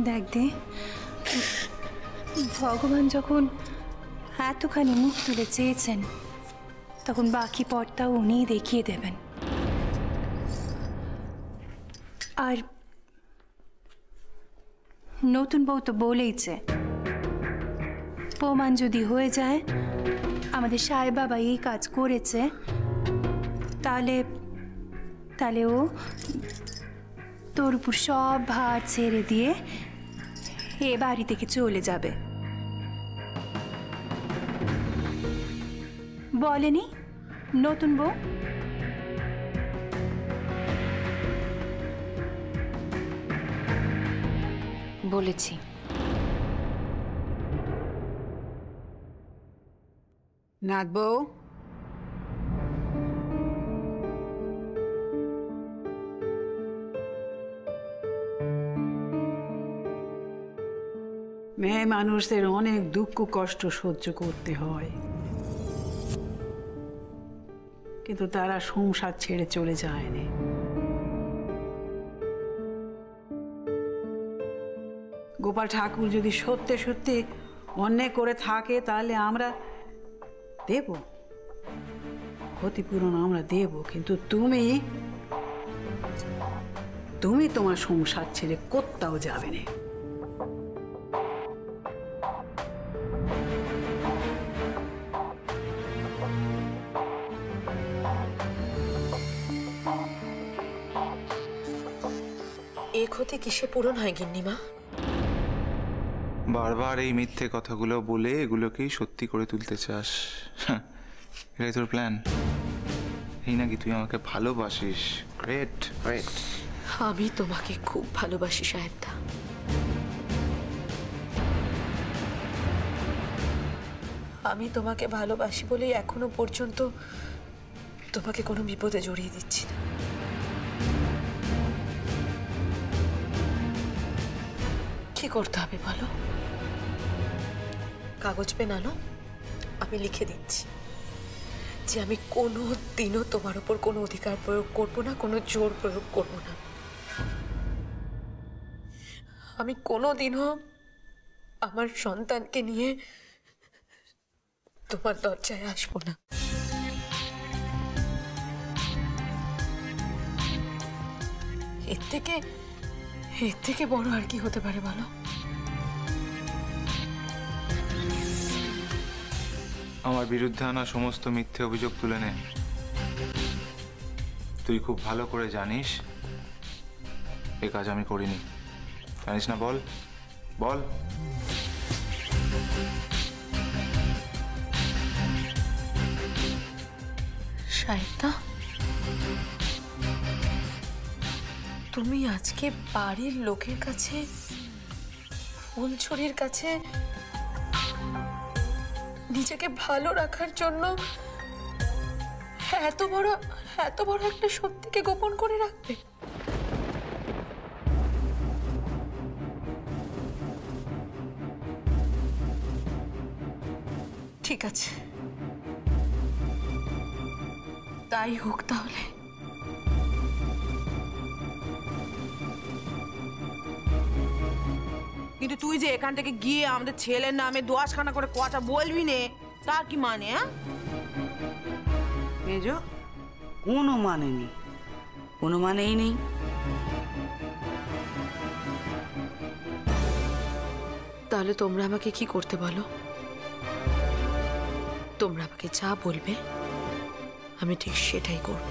দেখ দে, ভগবান যখন এতখানি মুখ তুলে চেয়েছেন তখন বাকি পথটাও উনিই দেখিয়ে দেবেন। আর নতুন বউ তো বলেইছে, প্রমাণ যদি হয়ে যায় আমাদের সাহেব বাবা এই কাজ করেছে, তাহলে তাহলে ও তোর উপর সব ভার ছেড়ে দিয়ে এ বাড়ি থেকে চলে যাবে। বলেনি নতুন বউ? বলেছি। নাথ বউ, মেয়ে মানুষদের অনেক দুঃখ কষ্ট সহ্য করতে হয়, কিন্তু তারা সংসার ছেড়ে চলে যায়নি। গোপাল ঠাকুর যদি সত্যি সত্যি অন্যায় করে থাকে তাহলে আমরা দেব, ক্ষতিপূরণ আমরা দেব, কিন্তু তুমি তুমি তোমার সংসার ছেড়ে কোথাও যাবে না। এ ক্ষতি কিসে পূরণ হয় গিন্নিমা? বারবার এই মিথ্যে কথাগুলো বলে এগুলোকেই সত্যি করে তুলতে চাস? এটাই তোর প্ল্যান? এই নাকি তুই আমাকে ভালোবাসিস? Great great. আমি তোমাকে খুব ভালোবাসি সাহেবদা। আমি তোমাকে ভালোবাসি বলেই এখনো পর্যন্ত তোমাকে কোনো বিপদে জড়িয়ে দিচ্ছি না। কি করতে হবে বলো? কাগজ পেন আনো, আমি লিখে দিচ্ছি যে আমি কোনো দিনও তোমার উপর কোনো অধিকার প্রয়োগ করব না, কোনো জোর প্রয়োগ করব না। আমি কোনো দিনও আমার সন্তানকে নিয়ে তোমার দরজায় আসবো না। এর থেকে বড় আর কি হতে পারে বলো? আমার বিরুদ্ধে আনা সমস্ত মিথ্যে অভিযোগ তুলে নে। তুই খুব ভালো করে জানিস এ কাজ আমি করিনি। জানিস না? বল বল। সাহেবদা, তুমি আজকে বাড়ির লোকের কাছে, ফুলছড়ির কাছে নিজেকে ভালো রাখার জন্য এত বড় একটা সত্যিকে গোপন করে রাখবে? ঠিক আছে, তাই হোক তাহলে। কিন্তু তুই যে এখান থেকে গিয়ে আমাদের ছেলের নামে দোয়াশখানা করে কথা বলবি নে, তার কি মানে? মেজো, কোনো মানে নেই, কোনো মানেই নেই। তাহলে তোমরা আমাকে কি করতে বলো? তোমরা আমাকে যা বলবে আমি ঠিক সেটাই করব।